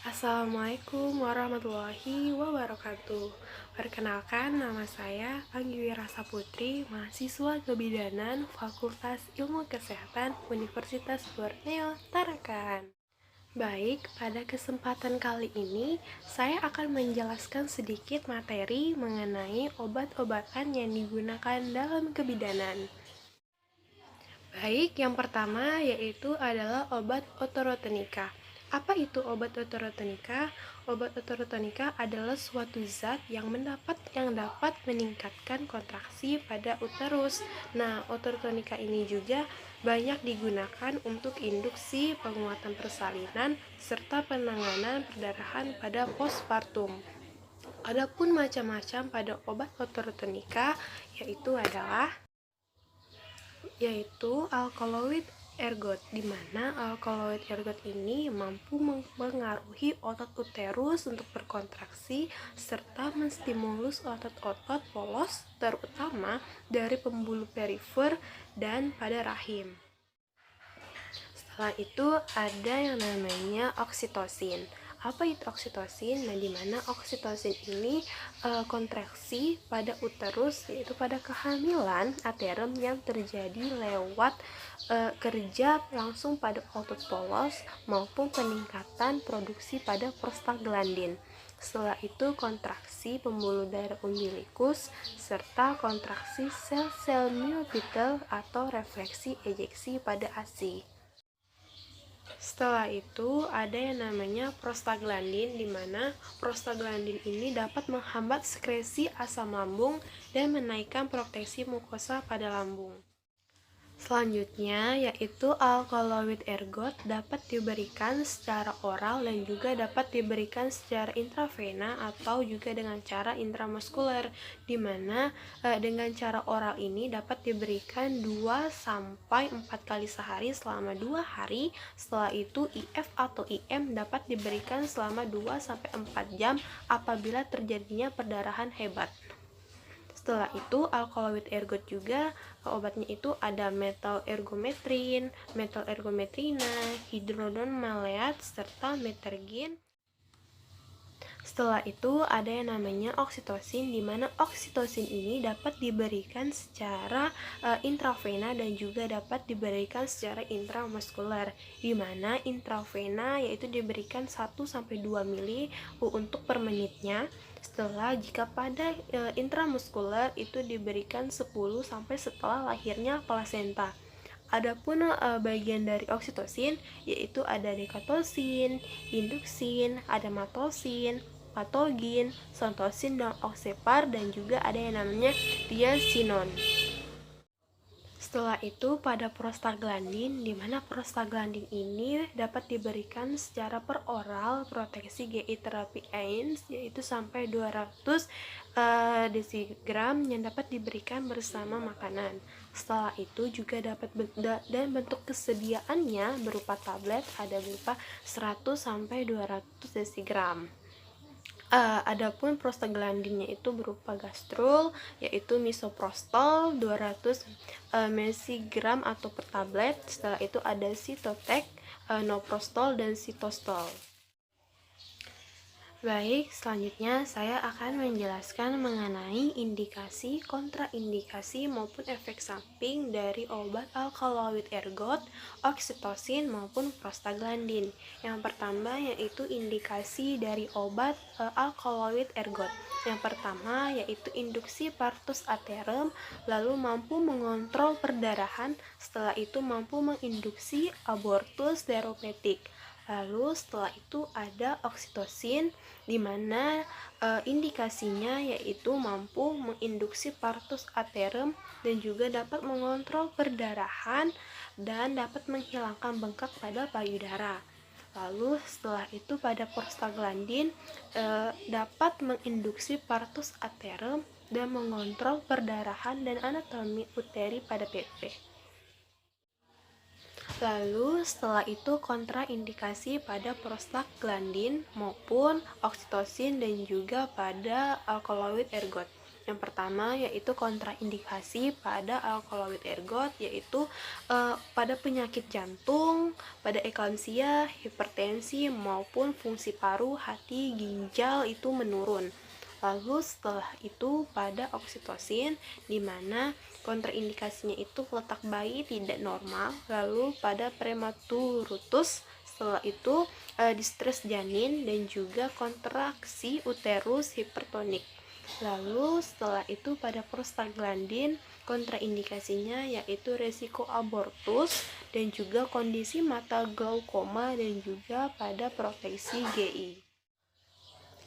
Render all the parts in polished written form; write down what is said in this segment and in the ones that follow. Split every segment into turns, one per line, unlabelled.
Assalamualaikum warahmatullahi wabarakatuh. Perkenalkan, nama saya Anggi Rasa Putri, mahasiswa kebidanan Fakultas Ilmu Kesehatan Universitas Borneo, Tarakan. Baik, pada kesempatan kali ini saya akan menjelaskan sedikit materi mengenai obat-obatan yang digunakan dalam kebidanan. Baik, yang pertama yaitu adalah obat ototonika. Apa itu obat ototonika? Obat ototonika adalah suatu zat yang dapat meningkatkan kontraksi pada uterus. Nah, ototonika ini juga banyak digunakan untuk induksi penguatan persalinan serta penanganan perdarahan pada postpartum. Adapun macam-macam pada obat ototonika yaitu alkaloid ergot, di mana alkaloid ergot ini mampu mempengaruhi otot uterus untuk berkontraksi serta menstimulus otot-otot polos terutama dari pembuluh perifer dan pada rahim. Setelah itu ada yang namanya oksitosin. Apa itu oksitosin? Nah, di mana oksitosin ini kontraksi pada uterus, yaitu pada kehamilan aterem yang terjadi lewat kerja langsung pada otot polos maupun peningkatan produksi pada prostaglandin. Setelah itu kontraksi pembuluh darah umbilikus serta kontraksi sel-sel myopitel atau refleksi ejeksi pada ASI. Setelah itu ada yang namanya prostaglandin, di mana prostaglandin ini dapat menghambat sekresi asam lambung dan menaikkan proteksi mukosa pada lambung. Selanjutnya yaitu alkaloid ergot dapat diberikan secara oral dan juga dapat diberikan secara intravena atau juga dengan cara intramuskuler, di mana dengan cara oral ini dapat diberikan 2-4 kali sehari selama 2 hari. Setelah itu IF atau IM dapat diberikan selama 2-4 jam apabila terjadinya perdarahan hebat. Setelah itu alkaloid ergot juga obatnya itu ada metal ergometrin, metal ergometrina, hidrodon maleat, serta metergin. Setelah itu ada yang namanya oksitosin, di mana oksitosin ini dapat diberikan secara intravena dan juga dapat diberikan secara intramuskuler, di mana intravena yaitu diberikan 1-2 mili untuk per menitnya. Jika pada intramuskuler itu diberikan 10 sampai setelah lahirnya plasenta. Adapun bagian dari oksitosin yaitu ada dekatosin, induksin, ada matosin, patogin, sontosin, dan oksepar, dan juga ada yang namanya diasinon. Setelah itu pada prostaglandin, di mana prostaglandin ini dapat diberikan secara per oral proteksi GI terapi AINS yaitu sampai 200 desigram yang dapat diberikan bersama makanan. Setelah itu juga dapat dan bentuk kesediaannya berupa tablet, ada berupa 100-200 desigram. Adapun prostaglandinnya itu berupa gastrul, yaitu misoprostol 200 mg atau per tablet. Setelah itu ada sitotek, noprostol, dan sitostol. Baik, selanjutnya saya akan menjelaskan mengenai indikasi, kontraindikasi maupun efek samping dari obat alkaloid ergot, oksitosin maupun prostaglandin. Yang pertama yaitu indikasi dari obat alkaloid ergot. Yang pertama yaitu induksi partus aterem, lalu mampu mengontrol perdarahan, setelah itu mampu menginduksi abortus teropetik. Lalu setelah itu ada oksitosin, di mana indikasinya yaitu mampu menginduksi partus aterem dan juga dapat mengontrol perdarahan dan dapat menghilangkan bengkak pada payudara. Lalu setelah itu pada prostaglandin dapat menginduksi partus aterem dan mengontrol perdarahan dan anatomi uteri pada PP. Lalu setelah itu kontraindikasi pada prostaglandin maupun oksitosin dan juga pada alkaloid ergot. Yang pertama yaitu kontraindikasi pada alkaloid ergot, yaitu pada penyakit jantung, pada eklamsia, hipertensi, maupun fungsi paru, hati, ginjal itu menurun. Lalu setelah itu pada oksitosin, di mana kontraindikasinya itu letak bayi tidak normal. Lalu pada prematurutus, setelah itu distres janin dan juga kontraksi uterus hipertonik. Lalu setelah itu pada prostaglandin, kontraindikasinya yaitu resiko abortus dan juga kondisi mata glaukoma dan juga pada proteksi GI.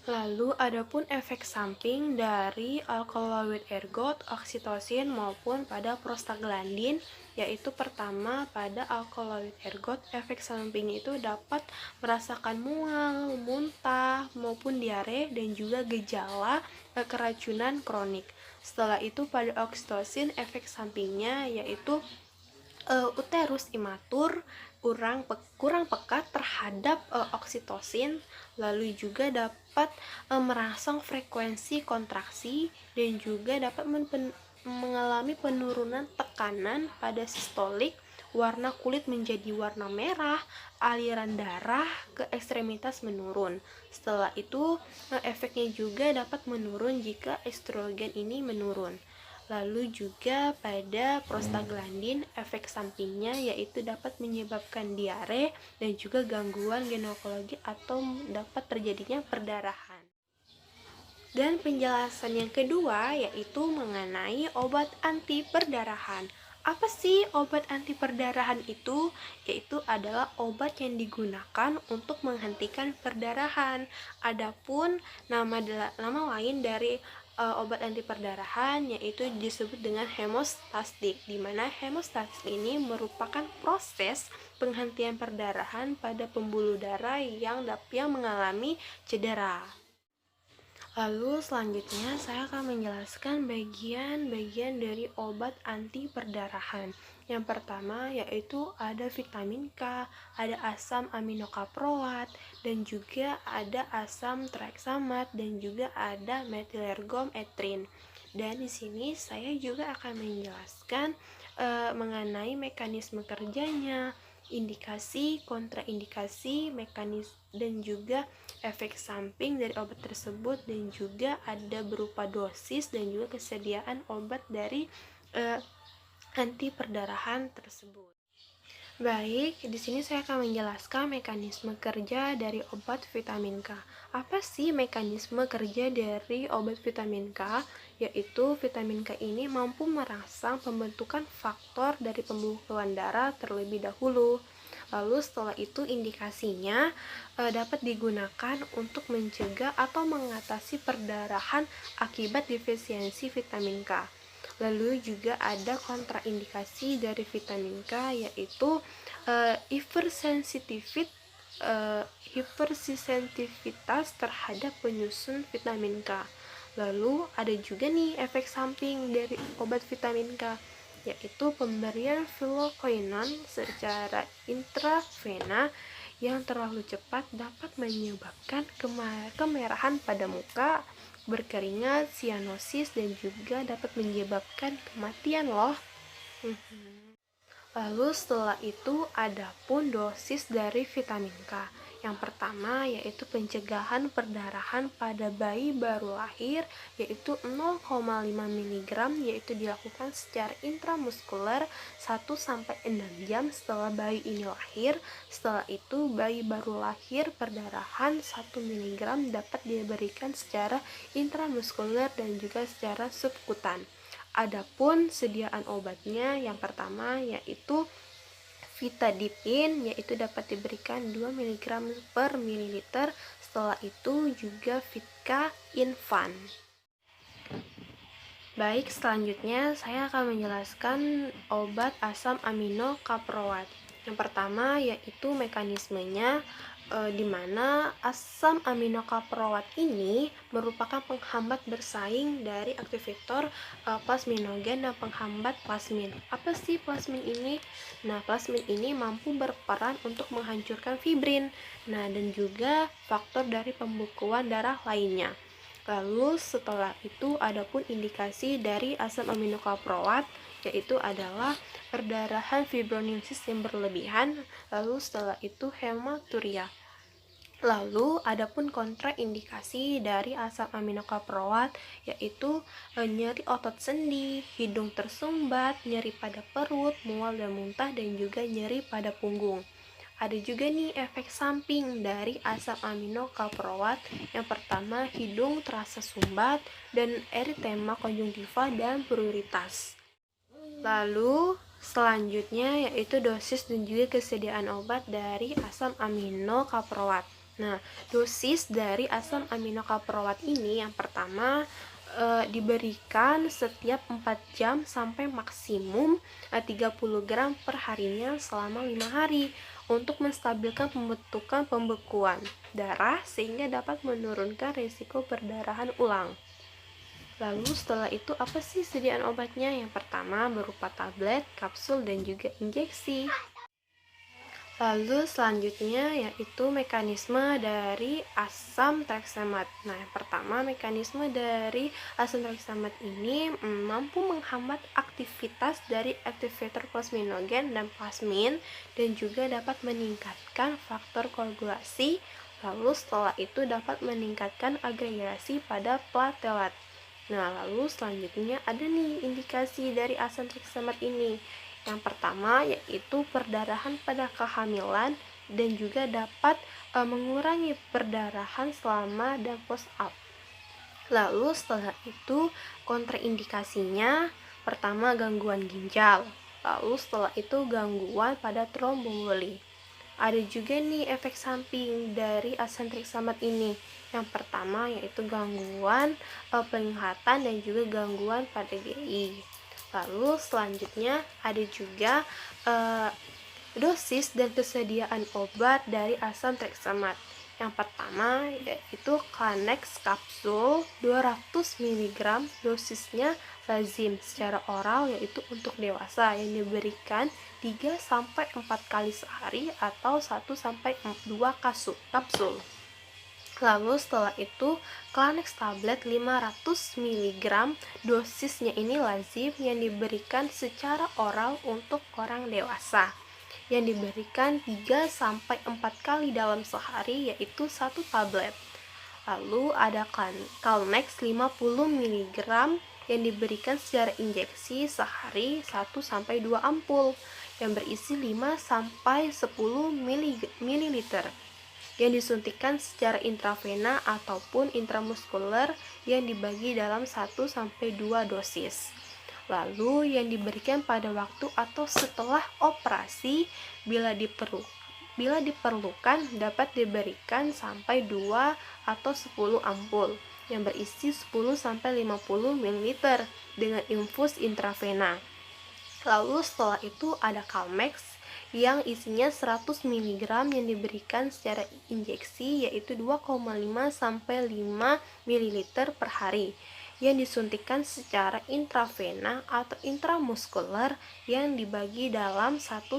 Lalu adapun efek samping dari alkaloid ergot, oksitosin maupun pada prostaglandin, yaitu pertama pada alkaloid ergot efek sampingnya itu dapat merasakan mual, muntah maupun diare dan juga gejala keracunan kronik. Setelah itu pada oksitosin efek sampingnya yaitu uterus imatur, kurang peka terhadap oksitosin, lalu juga dapat merangsang frekuensi kontraksi dan juga dapat mengalami penurunan tekanan pada sistolik, warna kulit menjadi warna merah, aliran darah ke ekstremitas menurun. Setelah itu efeknya juga dapat menurun jika estrogen ini menurun. Lalu juga pada prostaglandin efek sampingnya yaitu dapat menyebabkan diare dan juga gangguan ginekologi atau dapat terjadinya perdarahan. Dan penjelasan yang kedua yaitu mengenai obat anti perdarahan. Apa sih obat anti perdarahan itu? Yaitu adalah obat yang digunakan untuk menghentikan perdarahan. Adapun nama lain dari obat anti perdarahan yaitu disebut dengan hemostatik, di mana hemostatik ini merupakan proses penghentian perdarahan pada pembuluh darah yang mengalami cedera. Lalu selanjutnya saya akan menjelaskan bagian-bagian dari obat anti perdarahan. Yang pertama yaitu ada vitamin K, ada asam aminokaproat, dan juga ada asam traneksamat, dan juga ada metilergom etrin. Dan di sini saya juga akan menjelaskan mengenai mekanisme kerjanya, indikasi, kontraindikasi, mekanisme dan juga efek samping dari obat tersebut, dan juga ada berupa dosis dan juga kesediaan obat dari anti perdarahan tersebut. Baik, di sini saya akan menjelaskan mekanisme kerja dari obat vitamin K. Apa sih mekanisme kerja dari obat vitamin K? Yaitu vitamin K ini mampu merangsang pembentukan faktor dari pembuluh darah terlebih dahulu. Lalu setelah itu indikasinya dapat digunakan untuk mencegah atau mengatasi perdarahan akibat defisiensi vitamin K. Lalu juga ada kontraindikasi dari vitamin K yaitu hipersensitivitas terhadap penyusun vitamin K. Lalu ada juga nih efek samping dari obat vitamin K yaitu pemberian fluokoinon secara intravena yang terlalu cepat dapat menyebabkan kemerahan pada muka, berkeringat, sianosis, dan juga dapat menyebabkan kematian loh. Lalu setelah itu ada pun dosis dari vitamin K. Yang pertama yaitu pencegahan perdarahan pada bayi baru lahir yaitu 0,5 mg yaitu dilakukan secara intramuskuler 1-6 jam setelah bayi ini lahir. Setelah itu bayi baru lahir perdarahan 1 mg dapat diberikan secara intramuskuler dan juga secara subkutan. Adapun sediaan obatnya yang pertama yaitu Vitadipin yaitu dapat diberikan 2 mg per mililiter. Setelah itu juga Vitka Infan. Baik, selanjutnya saya akan menjelaskan obat asam aminokaproat. Yang pertama yaitu mekanismenya di mana asam aminokaproat ini merupakan penghambat bersaing dari aktivator plasminogen dan penghambat plasmin. Apa sih plasmin ini? Nah, plasmin ini mampu berperan untuk menghancurkan fibrin. Nah, dan juga faktor dari pembekuan darah lainnya. Lalu setelah itu adapun indikasi dari asam aminokaproat yaitu adalah perdarahan fibrinosis yang berlebihan, lalu setelah itu hematuria. Lalu adapun kontraindikasi dari asam aminokaproat yaitu nyeri otot sendi, hidung tersumbat, nyeri pada perut, mual dan muntah, dan juga nyeri pada punggung. Ada juga nih efek samping dari asam aminokaproat. Yang pertama, hidung terasa sumbat dan eritema konjungtiva dan pruritus. Lalu selanjutnya yaitu dosis dan juga kesediaan obat dari asam aminokaproat. Nah, dosis dari asam aminokaproat ini yang pertama diberikan setiap 4 jam sampai maksimum 30 gram per harinya selama 5 hari untuk menstabilkan pembentukan pembekuan darah sehingga dapat menurunkan risiko perdarahan ulang. Lalu setelah itu apa sih sediaan obatnya? Yang pertama berupa tablet, kapsul, dan juga injeksi. Lalu selanjutnya yaitu mekanisme dari asam traneksamat. Nah, yang pertama mekanisme dari asam traneksamat ini mampu menghambat aktivitas dari aktivator plasminogen dan plasmin dan juga dapat meningkatkan faktor koagulasi. Lalu setelah itu dapat meningkatkan agregasi pada platelet. Nah, lalu selanjutnya ada nih indikasi dari asam traneksamat ini. Yang pertama yaitu perdarahan pada kehamilan dan juga dapat mengurangi perdarahan selama dan post op. Lalu setelah itu kontraindikasinya pertama gangguan ginjal. Lalu setelah itu gangguan pada tromboemboli. Ada juga nih efek samping dari asam traneksamat ini. Yang pertama yaitu gangguan penglihatan dan juga gangguan pada GI. Lalu selanjutnya ada juga dosis dan kesediaan obat dari asam traneksamat. Yang pertama yaitu Clanex kapsul 200 mg, dosisnya lazim secara oral yaitu untuk dewasa yang diberikan 3-4 kali sehari atau 1-2 kapsul. Lalu setelah itu Clanex tablet 500 mg, dosisnya ini lazim yang diberikan secara oral untuk orang dewasa yang diberikan 3-4 kali dalam sehari yaitu 1 tablet. Lalu ada Clanex 50 mg yang diberikan secara injeksi sehari 1-2 ampul yang berisi 5-10 ml yang disuntikan secara intravena ataupun intramuskuler yang dibagi dalam 1-2 dosis. Lalu yang diberikan pada waktu atau setelah operasi bila diperlukan dapat diberikan sampai 2 atau 10 ampul yang berisi 10-50 ml dengan infus intravena. Lalu setelah itu ada Calmex yang isinya 100 mg yang diberikan secara injeksi yaitu 2,5-5 ml per hari yang disuntikan secara intravena atau intramuskuler yang dibagi dalam 1-2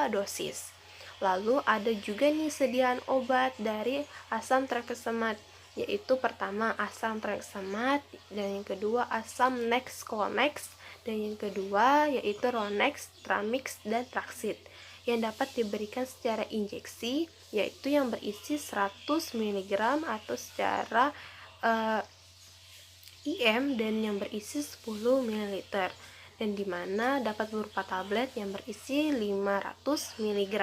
dosis. Lalu ada juga nih sediaan obat dari asam traneksamat yaitu pertama asam traneksamat dan yang kedua asam Nex-Clonex dan yang kedua yaitu Ronex, Tramix, dan Traxid yang dapat diberikan secara injeksi yaitu yang berisi 100 mg atau secara IM dan yang berisi 10 ml dan dimana dapat berupa tablet yang berisi 500 mg.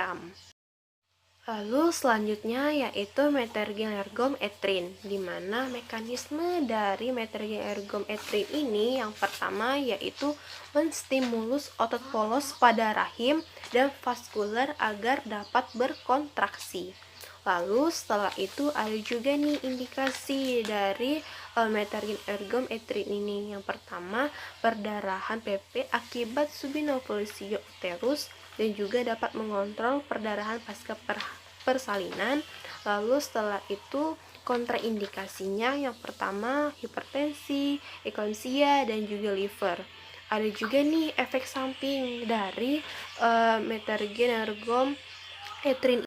Lalu selanjutnya yaitu metergilergometrin, di mana mekanisme dari metergilergometrin ini yang pertama yaitu menstimulus otot polos pada rahim dan vaskuler agar dapat berkontraksi. Lalu setelah itu ada juga nih indikasi dari metergilergometrin ini. Yang pertama perdarahan PP akibat subinovilisio uterus dan juga dapat mengontrol perdarahan pasca persalinan. Lalu setelah itu kontraindikasinya yang pertama hipertensi, eklamsia, dan juga liver. Ada juga nih efek samping dari metergilergometrin